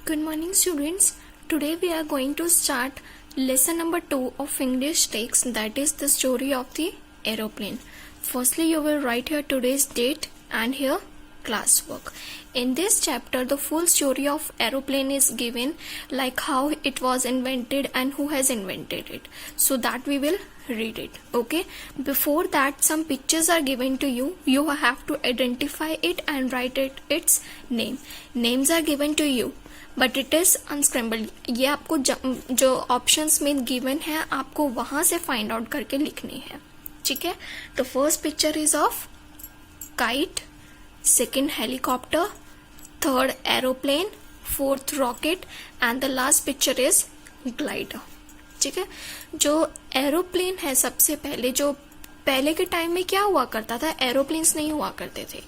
Good morning, students. Today we are going to start lesson number 2 of English text, that is the story of the aeroplane. Firstly, you will write here today's date and here classwork. In this chapter, the full story of aeroplane is given, like how it was invented and who has invented it. So that we will read it. Okay. Before that, some pictures are given to you. You have to identify it and write its name. Names are given to you, but it is unscrambled. ये आपको जो options में given है आपको वहां से find out करके लिखनी है. ठीक है. तो first picture is of kite, second helicopter, third aeroplane, fourth rocket and the last picture is glider. ठीक है. जो एरोप्लेन है सबसे पहले के टाइम में क्या हुआ करता था, एरोप्लेन्स नहीं हुआ करते थे.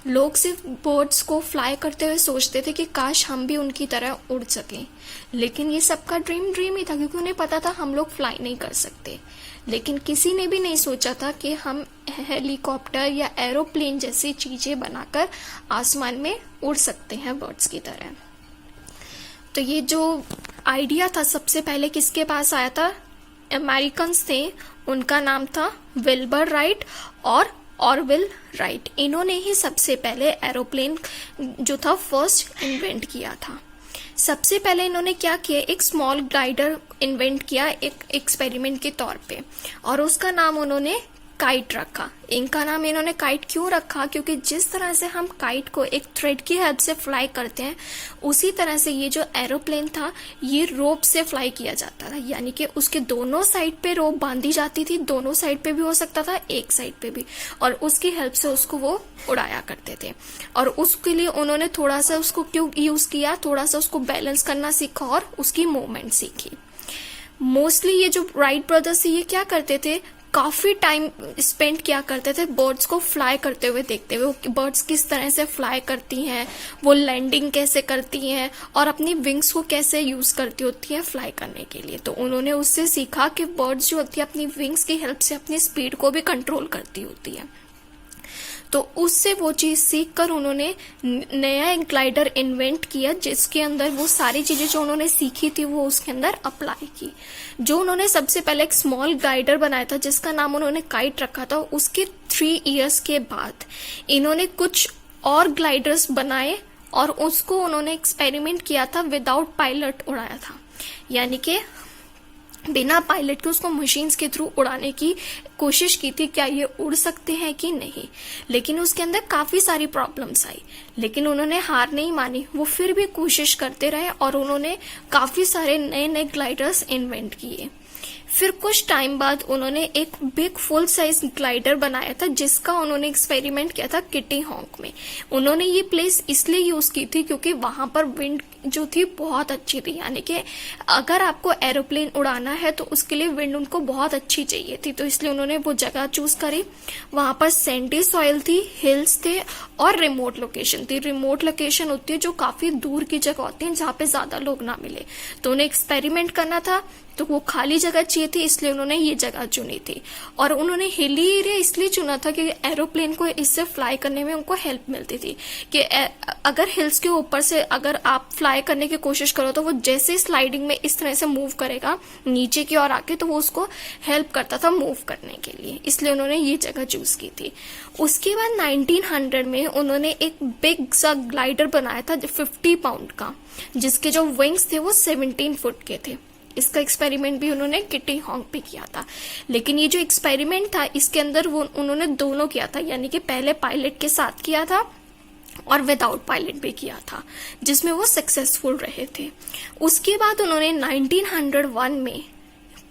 लोग सिर्फ बर्ड्स को फ्लाई करते हुए सोचते थे कि काश हम भी उनकी तरह उड़ सकें. लेकिन ये सबका ड्रीम ही था, क्योंकि उन्हें पता था हम लोग फ्लाई नहीं कर सकते. लेकिन किसी ने भी नहीं सोचा था कि हम हेलीकॉप्टर या एरोप्लेन जैसी चीजें बनाकर आसमान में उड़ सकते हैं बर्ड्स की तरह. तो ये जो आइडिया था सबसे पहले किसके पास आया था, अमेरिकन्स थे. उनका नाम था विल्बर राइट और ऑरविल राइट. इन्होंने ही सबसे पहले एरोप्लेन जो था फर्स्ट इन्वेंट किया था. सबसे पहले इन्होंने क्या किया, एक स्मॉल ग्लाइडर इन्वेंट किया एक एक्सपेरिमेंट के तौर पे, और उसका नाम उन्होंने काइट रखा. इनका नाम इन्होंने काइट क्यों रखा, क्योंकि जिस तरह से हम काइट को एक थ्रेड की हेल्प से फ्लाई करते हैं उसी तरह से ये जो एरोप्लेन था ये रोप से फ्लाई किया जाता था. यानी कि उसके दोनों साइड पे रोप बांधी जाती थी, दोनों साइड पे भी हो सकता था, एक साइड पे भी, और उसकी हेल्प से उसको वो उड़ाया करते थे. और उसके लिए उन्होंने थोड़ा सा उसको क्यों यूज किया, थोड़ा सा उसको बैलेंस करना सीखा और उसकी मूवमेंट सीखी. मोस्टली ये जो राइट ब्रदर्स ये क्या करते थे, काफी टाइम स्पेंड किया करते थे बर्ड्स को फ्लाई करते हुए देखते हुए. बर्ड्स किस तरह से फ्लाई करती हैं, वो लैंडिंग कैसे करती हैं और अपनी विंग्स को कैसे यूज करती होती है फ्लाई करने के लिए. तो उन्होंने उससे सीखा कि बर्ड्स जो होती है अपनी विंग्स की हेल्प से अपनी स्पीड को भी कंट्रोल करती होती है. तो उससे वो चीज सीख कर उन्होंने नया एक ग्लाइडर इन्वेंट किया, जिसके अंदर वो सारी चीजें जो उन्होंने सीखी थी वो उसके अंदर अप्लाई की. जो उन्होंने सबसे पहले एक स्मॉल ग्लाइडर बनाया था जिसका नाम उन्होंने काइट रखा था, उसके 3 इयर्स के बाद इन्होंने कुछ और ग्लाइडर्स बनाए और उसको उन्होंने एक्सपेरिमेंट किया था, विदाउट पायलट उड़ाया था. यानी कि बिना पायलट के उसको मशीन्स के थ्रू उड़ाने की कोशिश की थी, क्या ये उड़ सकते हैं कि नहीं. लेकिन उसके अंदर काफी सारी प्रॉब्लम्स आई, लेकिन उन्होंने हार नहीं मानी. वो फिर भी कोशिश करते रहे और उन्होंने काफी सारे नए नए ग्लाइडर्स इन्वेंट किए. फिर कुछ टाइम बाद उन्होंने एक बिग फुल साइज ग्लाइडर बनाया था जिसका उन्होंने एक्सपेरिमेंट किया था किटी हॉक में. उन्होंने ये प्लेस इसलिए यूज की थी क्योंकि वहां पर विंड जो थी बहुत अच्छी थी. यानी कि अगर आपको एरोप्लेन उड़ाना है तो उसके लिए विंड उनको बहुत अच्छी चाहिए थी, तो इसलिए उन्होंने वो जगह चूज करी. वहां पर सैंडी सॉइल थी, हिल्स थे और रिमोट लोकेशन थी. रिमोट लोकेशन होती है जो काफी दूर की जगह होती है जहाँ पे ज्यादा लोग ना मिले. तो उन्हें एक्सपेरिमेंट करना था तो वो खाली जगह चाहिए थी, इसलिए उन्होंने ये जगह चुनी थी. और उन्होंने हिली एरिया इसलिए चुना था कि एरोप्लेन को इससे फ्लाई करने में उनको हेल्प मिलती थी. कि अगर हिल्स के ऊपर से अगर आप फ्लाई करने की कोशिश करो तो वो जैसे स्लाइडिंग में इस तरह से मूव करेगा नीचे की ओर आके, तो वो उसको हेल्प करता था मूव करने के लिए, इसलिए उन्होंने ये जगह चूज की थी. उसके बाद 1900 में उन्होंने एक बिग सा ग्लाइडर बनाया था 50 पाउंड का, जिसके जो विंग्स थे वो 17 फुट के थे. इसका एक्सपेरिमेंट भी उन्होंने किटी हॉक पे किया था. लेकिन ये जो एक्सपेरिमेंट था इसके अंदर वो उन्होंने दोनों किया था, यानी कि पहले पायलट के साथ किया था और विदाउट पायलट भी किया था, जिसमें वो सक्सेसफुल रहे थे. उसके बाद उन्होंने 1901 में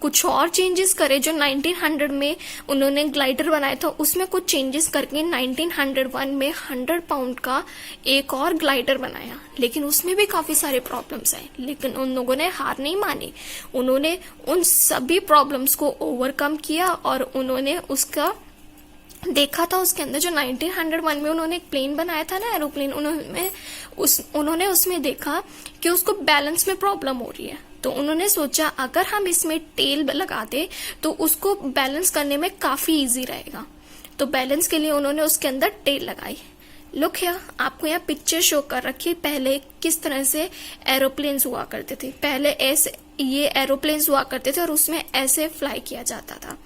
कुछ और चेंजेस करे. जो 1900 में उन्होंने ग्लाइडर बनाया था उसमें कुछ चेंजेस करके 1901 में 100 पाउंड का एक और ग्लाइडर बनाया. लेकिन उसमें भी काफी सारे प्रॉब्लम्स आए, लेकिन उन लोगों ने हार नहीं मानी. उन्होंने उन सभी प्रॉब्लम्स को ओवरकम किया और उन्होंने उसका देखा था. उसके अंदर जो 1901 में उन्होंने एक प्लेन बनाया था ना, एरोप्लेन, उन्होंने उसमें देखा कि उसको बैलेंस में प्रॉब्लम हो रही है. तो उन्होंने सोचा अगर हम इसमें टेल लगा दे तो उसको बैलेंस करने में काफी इजी रहेगा. तो बैलेंस के लिए उन्होंने उसके अंदर टेल लगाई. लुक हियर, आपको यहाँ पिक्चर शो कर रखी है पहले किस तरह से एरोप्लेन्स हुआ करते थे। पहले ऐसे ये एरोप्लेन्स हुआ करते थे और उसमें ऐसे फ्लाई किया जाता था।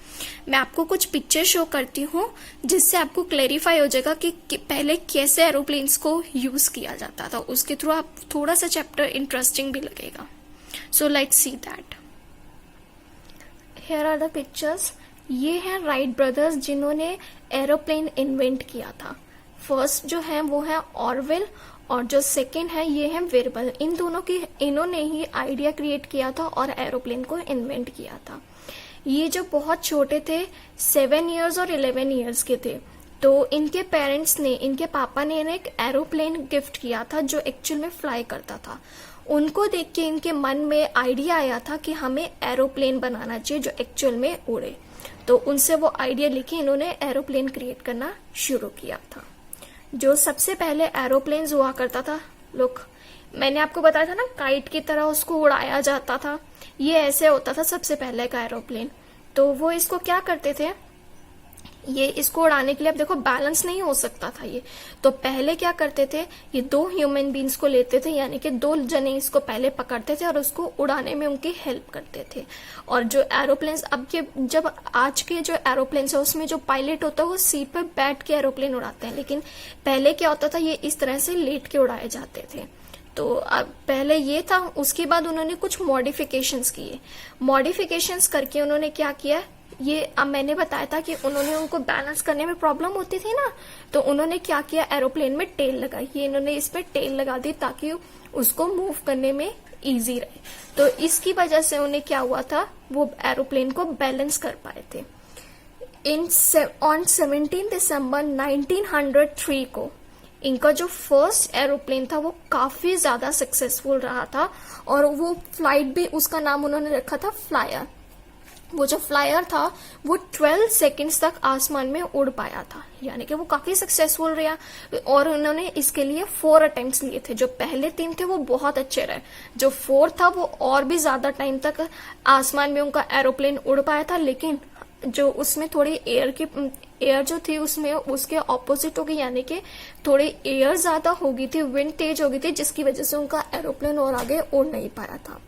मैं आपको कुछ पिक्चर शो करती हूँ जिससे आपको क्लेरिफाई हो जाएगा कि पहले कैसे एरोप्लेन्स को यूज किया जाता था। उसके थ्रू आप थोड़ा सा चैप्टर इंटरेस्टिंग भी लगेगा। So let's see that. Here are the pictures. ये हैं राइट ब्रदर्स जिन्होंने एरोप्लेन इन्वेंट किया था। फर्स्ट जो है वो है ऑरवेल और जो सेकंड है ये है वेरबल। इन दोनों की इन्होंने ही आइडिया क्रिएट किया था और एरोप्लेन को इन्वेंट किया था। ये जो बहुत छोटे थे 7 इयर्स और 11 इयर्स के थे, तो इनके पेरेंट्स ने, इनके पापा ने इन्हें एक एरोप्लेन गिफ्ट किया था जो एक्चुअल में फ्लाई करता था। उनको देख के इनके मन में आइडिया आया था कि हमें एरोप्लेन बनाना चाहिए जो एक्चुअल में उड़े। तो उनसे वो आइडिया लेके इन्होंने एरोप्लेन क्रिएट करना शुरू किया था। जो सबसे पहले एरोप्लेन हुआ करता था, लुक, मैंने आपको बताया था ना काइट की तरह उसको उड़ाया जाता था। ये ऐसे होता था सबसे पहले का एरोप्लेन। तो वो इसको क्या करते थे, ये इसको उड़ाने के लिए, अब देखो बैलेंस नहीं हो सकता था ये, तो पहले क्या करते थे, ये 2 ह्यूमन बींग्स को लेते थे, यानी कि 2 जने इसको पहले पकड़ते थे और उसको उड़ाने में उनकी हेल्प करते थे। और जो एरोप्लेन्स अब के, जब आज के जो एरोप्लेन्स है उसमें जो पायलट होता है वो सीट पर बैठ के एरोप्लेन उड़ाते हैं, लेकिन पहले क्या होता था, ये इस तरह से लेट के उड़ाए जाते थे। तो अब पहले ये था, उसके बाद उन्होंने कुछ मॉडिफिकेशंस किए। मॉडिफिकेशंस करके उन्होंने क्या किया, ये अब मैंने बताया था कि उन्होंने उनको बैलेंस करने में प्रॉब्लम होती थी ना, तो उन्होंने क्या किया, एरोप्लेन में टेल लगाई। ये इन्होंने इस पे टेल लगा दी ताकि उसको मूव करने में इजी रहे। तो इसकी वजह से उन्हें क्या हुआ था, वो एरोप्लेन को बैलेंस कर पाए थे। ऑन 17 दिसंबर 1903 को इनका जो फर्स्ट एरोप्लेन था वो काफी ज्यादा सक्सेसफुल रहा था और वो फ्लाइट भी, उसका नाम उन्होंने रखा था फ्लायर। वो जो फ्लायर था वो 12 सेकंड्स तक आसमान में उड़ पाया था, यानी कि वो काफी सक्सेसफुल रहा। और उन्होंने इसके लिए 4 अटेम्प्ट्स लिए थे। जो पहले 3 थे वो बहुत अच्छे रहे, जो 4 था वो और भी ज्यादा टाइम तक आसमान में उनका एरोप्लेन उड़ पाया था, लेकिन जो उसमें थोड़ी एयर जो थी उसमें उसके ऑपोजिट हो गई, यानी कि थोड़ी एयर ज्यादा हो गई थी, विंड तेज हो गई थी, जिसकी वजह से उनका एरोप्लेन और आगे उड़ नहीं पाया था।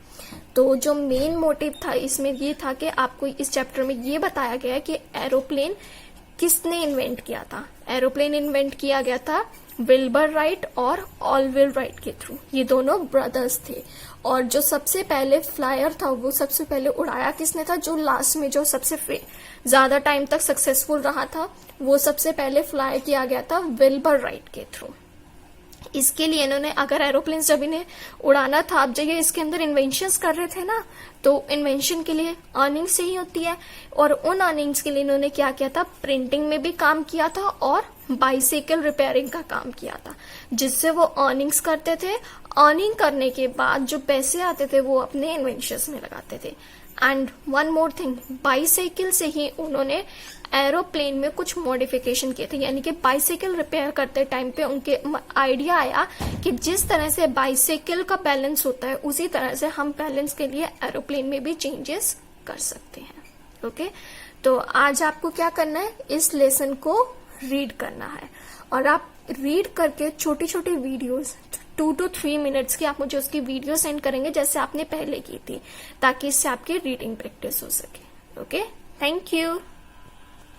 तो जो मेन मोटिव था इसमें ये था कि आपको इस चैप्टर में ये बताया गया है कि एरोप्लेन किसने इन्वेंट किया था। एरोप्लेन इन्वेंट किया गया था विल्बर राइट और ऑलविल राइट के थ्रू। ये दोनों ब्रदर्स थे। और जो सबसे पहले फ्लायर था वो सबसे पहले उड़ाया किसने था, जो लास्ट में जो सबसे ज्यादा टाइम तक सक्सेसफुल रहा था वो सबसे पहले फ्लाई किया गया था विल्बर राइट के थ्रू। इसके लिए इन्होंने, अगर एरोप्लेन जब इन्हें उड़ाना था, अब जब ये इसके अंदर इन्वेंशंस कर रहे थे ना, तो इन्वेंशन के लिए अर्निंग्स चाहिए होती है, और उन अर्निंग्स के लिए इन्होंने क्या किया था, प्रिंटिंग में भी काम किया था और बाइसाइकिल रिपेयरिंग का काम किया था, जिससे वो अर्निंग्स करते थे। अर्निंग करने के बाद जो पैसे आते थे वो अपने इन्वेंशंस में लगाते थे। And one more thing, bicycle से ही उन्होंने एरोप्लेन में कुछ मॉडिफिकेशन किए थे, यानी कि बाइसाइकिल रिपेयर करते टाइम पे उनके आइडिया आया कि जिस तरह से बाइसाइकिल का बैलेंस होता है उसी तरह से हम बैलेंस के लिए एरोप्लेन में भी चेंजेस कर सकते हैं। ओके, तो आज आपको क्या करना है, इस लेसन को रीड करना है, और आप रीड करके छोटी छोटी वीडियोस 2 to 3 मिनट्स की आप मुझे उसकी वीडियो सेंड करेंगे जैसे आपने पहले की थी, ताकि इससे आपकी रीडिंग प्रैक्टिस हो सके। Okay, thank you.